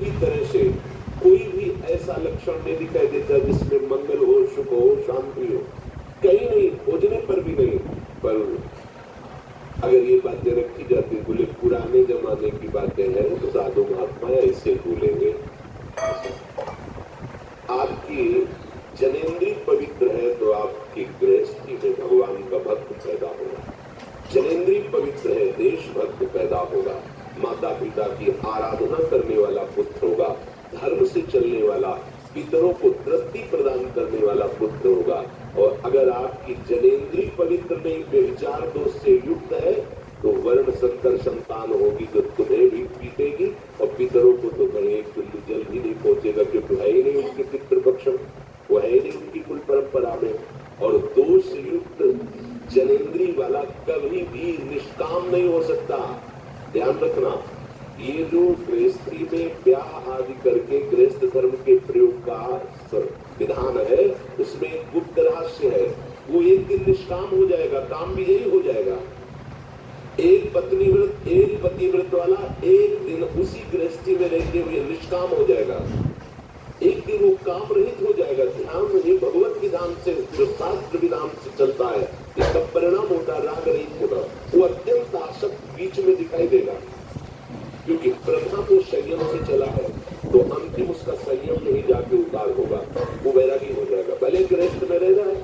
पूरी तरह से कोई भी ऐसा लक्षण नहीं दिखाई देता जिसमें मंगल हो, सुख हो, शांति हो, कहीं नहीं, खोजने पर भी नहीं। पर अगर ये बातें रखी जाती, बोले पुराने जमाने की बातें हैं तो साधु महात्मा ऐसे भूलेंगे। आपकी जनेंद्रिय पवित्र है तो आपकी गृहस्थी में भगवान का भक्त पैदा होगा। जनेंद्रिय पवित्र है, देशभक्त पैदा होगा। माता पिता की आराधना करने वाला पुत्र होगा। धर्म से चलने वाला, पितरों को तृप्ति प्रदान करने वाला पुत्र होगा। और अगर आपकी जनेंद्रिय पवित्र नहीं, व्यभिचार दोष से युक्त है, तो वर्ण संकर संतान होगी जो तुम्हें भी पीटेगी और पितरों को तो कहीं एक बिंदु जल भी नहीं पहुंचेगा, क्योंकि है ही नहीं उनके पितृपक्ष, वो है ही नहीं उनकी कुल परंपरा में। और दोष युक्त जनेंद्रिय वाला कभी भी निष्काम नहीं हो सकता। ध्यान रखना, ये जो गृहस्थी में ब्याह आदि करके गृहस्थ धर्म के प्रयोग का विधान है, उसमें एक गुप्त रहस्य है। वो एक दिन निष्काम हो जाएगा, काम भी यही हो जाएगा। एक पत्नी व्रत, एक पतिव्रत वाला एक दिन उसी गृहस्थी में रहते हुए निष्काम हो जाएगा। एक दिन वो काम रहित हो जाएगा। ध्यान में भगवत विधान से, जो शास्त्र विधान से चलता है, इसका परिणाम होता है राग रहित होगा। वो अत्यंत आसक्त बीच में दिखाई देगा, क्योंकि प्रथम वो संयम से चला है, तो अंतिम उसका संयम नहीं जाके उतार होगा, वो बैरागी हो जाएगा। भले गृहस्थ में रह रहा है,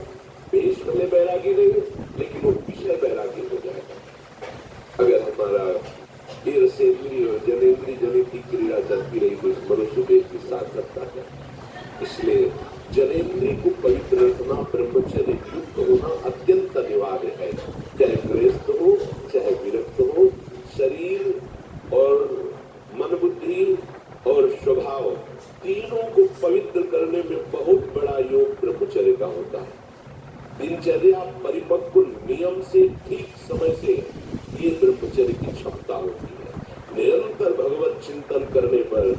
पेश भले बैरागी नहीं, लेकिन वो विषय बैरागी हो जाएगा। अगर हमारा सेंद्रीय और जनेंद्रीय जनित की क्रिया चलती रही तो इस मनुष्य देश के साथ सकता है। इसलिए जनेंद्रिय को पवित्र रखना, ब्रह्मचर्य युक्त होना अत्यंत अनिवार्य है। चाहे गृहस्थ हो, चाहे विरक्त हो, शरीर और मन, बुद्धि और स्वभाव, तीनों को पवित्र करने में बहुत बड़ा योग ब्रह्मचर्य का होता है। दिनचर्या परिपक्व नियम से, ठीक समय से, ये ब्रह्मचर्य की क्षमता होती है। निरंतर भगवत चिंतन करने पर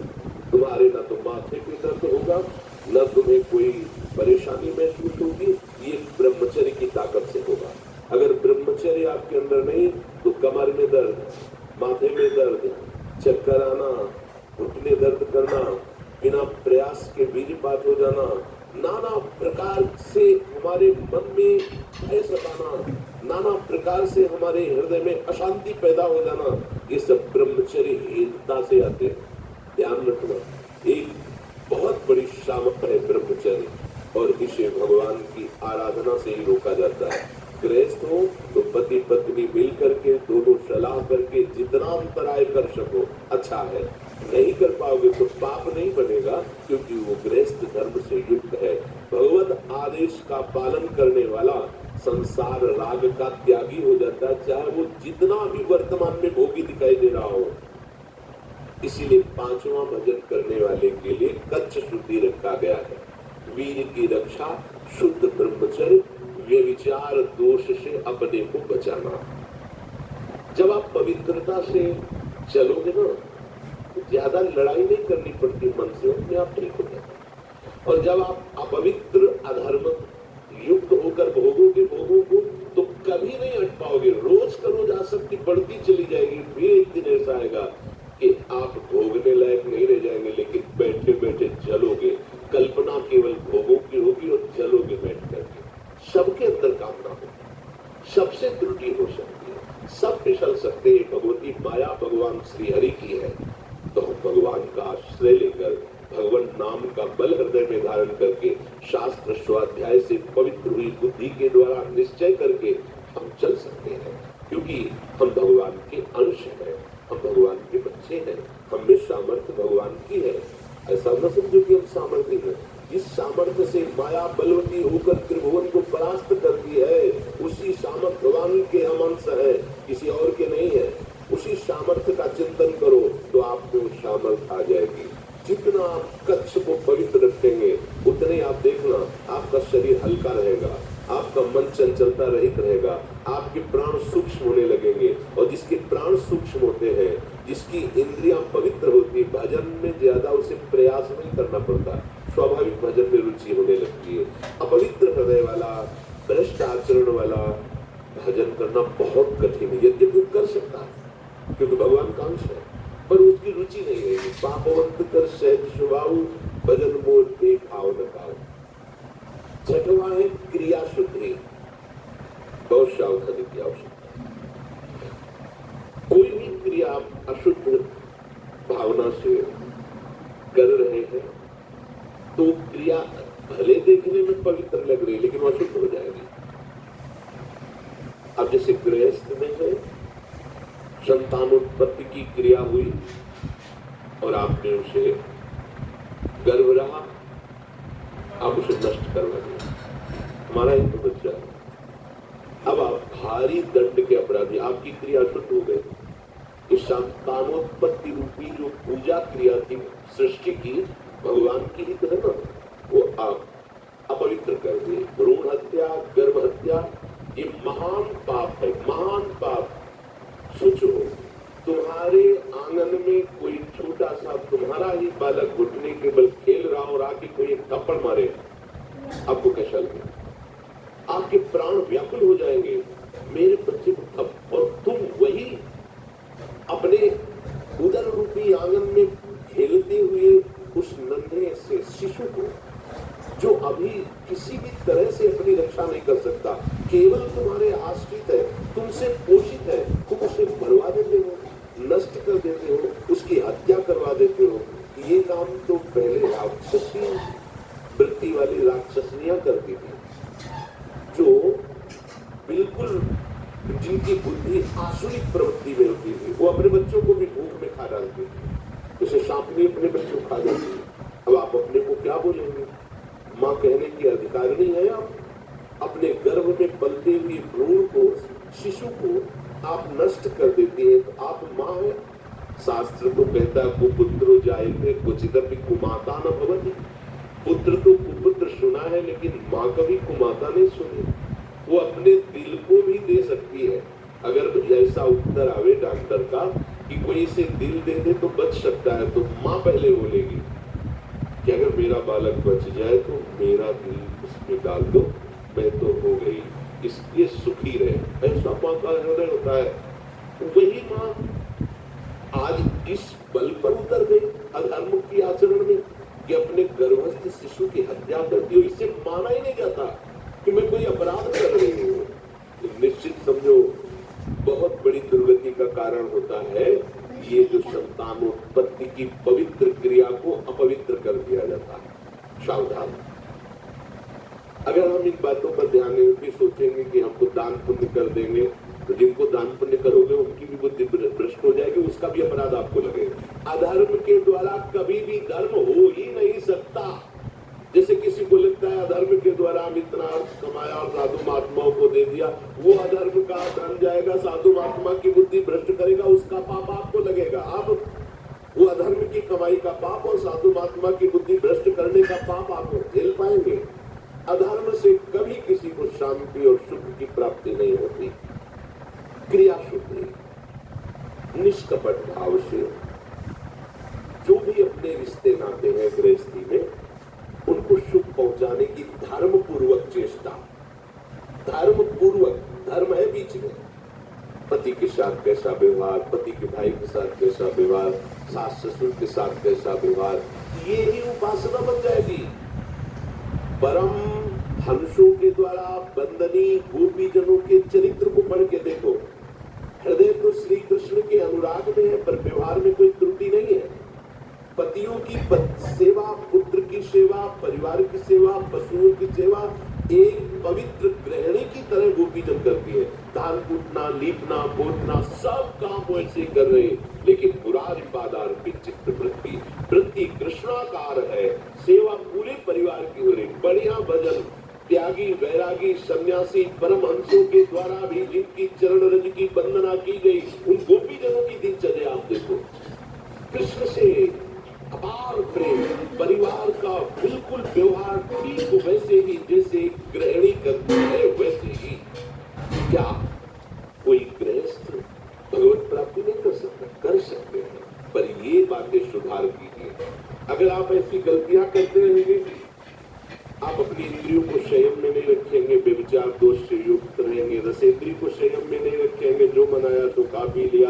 तुम्हारे न तो माथे पे दर्द होगा, न तुम्हें कोई परेशानी महसूस होगी। ये ब्रह्मचर्य की ताकत से होगा। अगर ब्रह्मचर्य आपके अंदर नहीं तो कमर में दर्द, माथे में दर्द, चक्कर आना, घुटने दर्द करना, बिना प्रयास के बीजपात हो जाना, नाना प्रकार से हमारे मन में भय सताना, नाना प्रकार से हमारे हृदय में अशांति पैदा हो जाना, ये सब ब्रह्मचर्यहीनता से आते हैं। ध्यान रखना, एक बहुत बड़ी सामर्थ्य है ब्रह्मचर्य, और इसे भगवान की आराधना से ही रोका जाता है। गृहस्थ हो तो पति पत्नी मिल करके, दोनों सलाह करके जितना अंतराय कर सको अच्छा है। नहीं कर पाओगे तो पाप नहीं बनेगा, क्योंकि वो गृहस्थ धर्म से युक्त है। भगवत आदेश का पालन करने वाला संसार राग का त्यागी हो जाता है, चाहे वो जितना भी वर्तमान में भोगी दिखाई दे रहा हो। इसीलिए पांचवा भजन करने वाले के लिए कच्च शुद्धि रखा गया है। वीर की रक्षा, शुद्ध ब्रह्मचर्य, व्यभिचार दोष से अपने को बचाना। जब आप पवित्रता से चलोगे ना, तो ज्यादा लड़ाई नहीं करनी पड़ती मन से, अपने आप ठीक हो जाता। और जब आप अपवित्र, अधर्म युक्त होकर भोगोगे भोगों को, तो कभी नहीं हट पाओगे। रोज का रोज आसक्ति बढ़ती चली जाएगी। फिर एक दिन ऐसा आएगा कि आप भोगने लायक नहीं रह जाएंगे, लेकिन बैठे बैठे जलोगे। कल्पना केवल भोगों की होगी और जलोगे बैठ करके। सबके अंदर कामना होगी, सबसे त्रुटि हो सकती है, सब फिसल सकते हैं। भगवती माया भगवान श्री हरि की है, तो हम भगवान का आश्रय लेकर, भगवान नाम का बल हृदय में धारण करके, शास्त्र स्वाध्याय से पवित्र हुई बुद्धि के द्वारा निश्चय करके हम चल सकते हैं। क्योंकि हम भगवान के अंश हैं, हम भगवान के बच्चे हैं, हम में सामर्थ्य भगवान की है। ऐसा न समझो कि हम सामर्थ्य हैं। जिस सामर्थ्य से माया बलवती होकर त्रिभुवन को परास्त करती है, उसी सामर्थ्य भगवान के हम अंश है, किसी और के नहीं है। उसी सामर्थ्य का चिंतन करो तो आपको सामर्थ्य आ जाएगी। जितना आप कच्छ को पवित्र रखेंगे, उतने आप देखना आपका शरीर हल्का रहेगा, आपका मन चंचलता रहित रहेगा, आपके प्राण सूक्ष्म होने लगेंगे। और जिसके प्राण सूक्ष्म होते हैं, जिसकी इंद्रियां पवित्र होती है, भजन में ज्यादा उसे प्रयास नहीं करना पड़ता, स्वाभाविक भजन में रुचि होने लगती है। अपवित्र हृदय वाला, भ्रष्ट आचरण वाला भजन करना बहुत कठिन है। यद्यपि कर सकता है क्योंकि भगवान का अंश है, पर उसकी रुचि नहीं रहेगी। पापवंत कर सहज स्वभाव, भजन मोर के भाव न पाओ। छठवां है क्रिया शुद्धि, बहुत सावधानी की आवश्यकता। कोई भी क्रिया आप अशुद्ध भावना से कर रहे हैं तो क्रिया भले देखने में पवित्र लग रही है लेकिन वो अशुद्ध हो जाएगी। अब जैसे गृहस्थ में है, संतानोत्पत्ति की क्रिया हुई और आपने उसे गर्भ रहा, आप उसे नष्ट करवा दिया, हमारा एक तो बच्चा है। अब आप भारी दंड के अपराधी, आपकी क्रिया अशुद्ध हो गई। इस संतानोत्पत्ति रूपी जो पूजा क्रिया थी सृष्टि की, भगवान की ही तो है ना, वो आप अपवित्र कर दिए। भ्रूण हत्या, गर्भ हत्या, ये महान पाप है, महान पाप। सोचो, तुम्हारे आंगन में कोई छोटा सा तुम्हारा ही बालक घुटने के बल खेल रहा और आके कोई एक थप्पड़ मारे, आपको कैसा लगेगा? आपके प्राण व्याकुल हो जाएंगे, मेरे बच्चे को थप्पड़। और तुम वही अपने उदर रूपी आंगन में खेलते हुए उस नन्हे से शिशु को, जो अभी किसी भी तरह से अपनी रक्षा नहीं कर सकता, केवल तुम्हारे आश्रित है, तुमसे पोषित है, तुम उसे मरवा देते हो, नष्ट कर देते हो, उसकी हत्या करवा देते हो। ये काम तो पहले राक्षसी वृत्ति वाली राक्षसनियां करती थी, जो बिल्कुल जिनकी बुद्धि आसुरिक प्रवृत्ति में होती थी। वो अपने बच्चों को भी भूख में खा डालती थी, जैसे सांपनी अपने बच्चों को खा जाती है। अब आप अपने को क्या बोलेंगे? माँ कहने की अधिकार नहीं है। आप अपने गर्भ में पलते हुए भ्रूण को, शिशु को आप नष्ट कर देती है, तो आप माँ है। शास्त्र तो कहता है कुपुत्रो जायते क्वचिदपि कुमाता न भवति। पुत्र तो कुपुत्र सुना है लेकिन माँ कभी कुमाता नहीं सुनी। वो अपने दिल को भी दे सकती है। अगर ऐसा उत्तर आवे डॉक्टर का कि कोई इसे दिल दे दे तो बच सकता है, तो माँ पहले बोलेगी कि अगर मेरा बालक बच जाए तो मेरा दिल उसमें डाल दो, मैं तो हो गई, इसलिए सुखी रहे। ऐसा माँ का हृदय होता है। वही माँ आज इस बल पर उतर गई अधर्म की आचरण में कि अपने गर्भस्थ शिशु की हत्या करती हो। इसे माना ही नहीं जाता कि मैं कोई अपराध कर रही हूँ। निश्चित समझो बहुत बड़ी दुर्गति का कारण होता है ये जो संतानोत्पत्ति की पवित्र क्रिया को अपवित्र कर दिया जाता है। सावधान। अगर हम इन बातों पर ध्यान नहीं भी सोचेंगे कि हमको दान पुण्य कर देंगे, तो जिनको दान पुण्य करोगे उनकी भी बुद्धि भ्रष्ट हो जाएगी, उसका भी अपराध आपको लगेगा। अधर्म के द्वारा कभी भी धर्म हो ही नहीं सकता। जैसे किसी को लगता है अधर्म के द्वारा हम इतना कमाया और साधु महात्माओं को दे दिया, वो अधर्म का धन जाएगा, साधु महात्मा की बुद्धि भ्रष्ट करेगा, उसका पाप आपको लगेगा। अब वो अधर्म की कमाई का पाप और साधु महात्मा की बुद्धि भ्रष्ट करने का पाप आप झेल पाएंगे। अधर्म से कभी किसी को शांति और सुख की प्राप्ति नहीं होती। क्रिया शुद्धि, निष्कपट भाव से जो भी अपने रिश्ते नाते हैं गृहस्थी में, उनको सुख पहुंचाने की धर्म पूर्वक चेष्टा। धर्म पूर्वक, धर्म है बीच में। पति के साथ कैसा व्यवहार, पति के भाई के साथ कैसा व्यवहार, सास ससुर के साथ कैसा व्यवहार, ये ही उपासना बन जाएगी। परम हंसों के द्वारा बंदनी गोपी जनों के चरित्र को पढ़ के देखो। हृदय तो श्री कृष्ण के अनुराग में है, पर व्यवहार में कोई त्रुटि नहीं है। पतियों की सेवा, पुत्र की सेवा, परिवार की सेवा, पशुओं की सेवा एक पवित्र गृहिणी की तरह गोपीजन करती है। धान कूटना, लीपना, पोतना सब काम वैसे कर रहे, लेकिन पुरारी पादार की चित्त वृत्ति कृष्णाकार है। सेवा पूरे परिवार की हो रही। बढ़िया भजन त्यागी, वैरागी, सन्यासी, परमहंसों के द्वारा भी जिनकी चरण रज की वंदना की गई, उन गोपीजनों की दिनचर्या आप देखो। कृष्ण से अपार प्रेम, परिवार का बिल्कुल व्यवहार ठीक वैसे ही जैसे गृहिणी करती है, वैसे ही। क्या कोई गृहस्थ भगवत प्राप्ति नहीं कर सकता? कर सकते हैं, पर ये बातें सुधार कीजिए। अगर आप ऐसी गलतियां करते रहेंगे, आप अपनी इंद्रियों को संयम में नहीं रखेंगे, व्यभिचार दोष से युक्त रहेंगे, रसेंद्रिय को संयम में नहीं रखेंगे, जो मनाया तो खा पी लिया,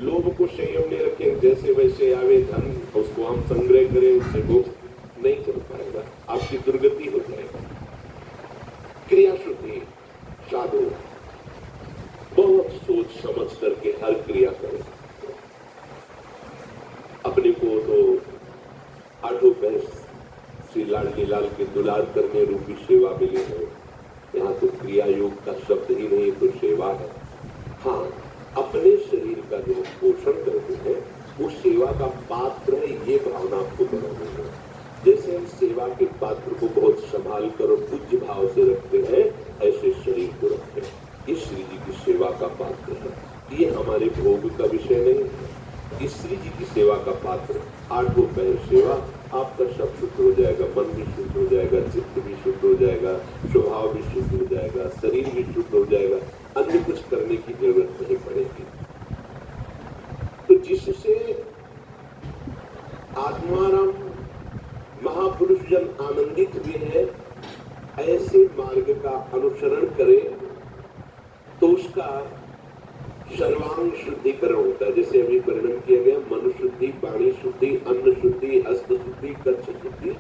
लोभ को संयम नहीं रखेंगे, जैसे वैसे आवे धन उसको हम संग्रह करें, उससे भोग नहीं चल पाएगा, आपकी दुर्गति हो जाएगी। क्रिया शुद्धि साधु बहुत सोच समझ करके हर क्रिया करें। अपने को तो आठों भैंस श्री लाडली लाल के दुलार करने रूपी सेवा मिली है, यहाँ तो क्रिया योग का शब्द ही नहीं तो सेवा है। हाँ, अपने शरीर का जो पोषण करते हैं वो सेवा का पात्र है, ये भावना आपको बनानी है। जैसे हम सेवा के पात्र को बहुत संभाल कर और पूज्य भाव से रखते हैं, ऐसे शरीर को रखते हैं। ये श्री जी की सेवा का पात्र है, ये हमारे भोग का विषय नहीं है। इस श्री जी की सेवा का पात्र आठों पहर सेवा, आपका सब शुद्ध हो जाएगा, मन भी शुद्ध हो जाएगा, चित्त भी शुद्ध हो जाएगा, स्वभाव भी शुद्ध हो जाएगा, शरीर भी शुद्ध हो जाएगा, अन्य कुछ करने की जरूरत नहीं पड़ेगी। तो जिससे आत्माराम महापुरुष जन आनंदित भी है, ऐसे मार्ग का अनुसरण करे तो उसका सर्वांग शुद्धिकरण होता है। जैसे अभी वर्णन किया गया, मन शुद्धि, वाणी शुद्धि, अन्न शुद्धि, हस्त शुद्धि, कंठ शुद्धि,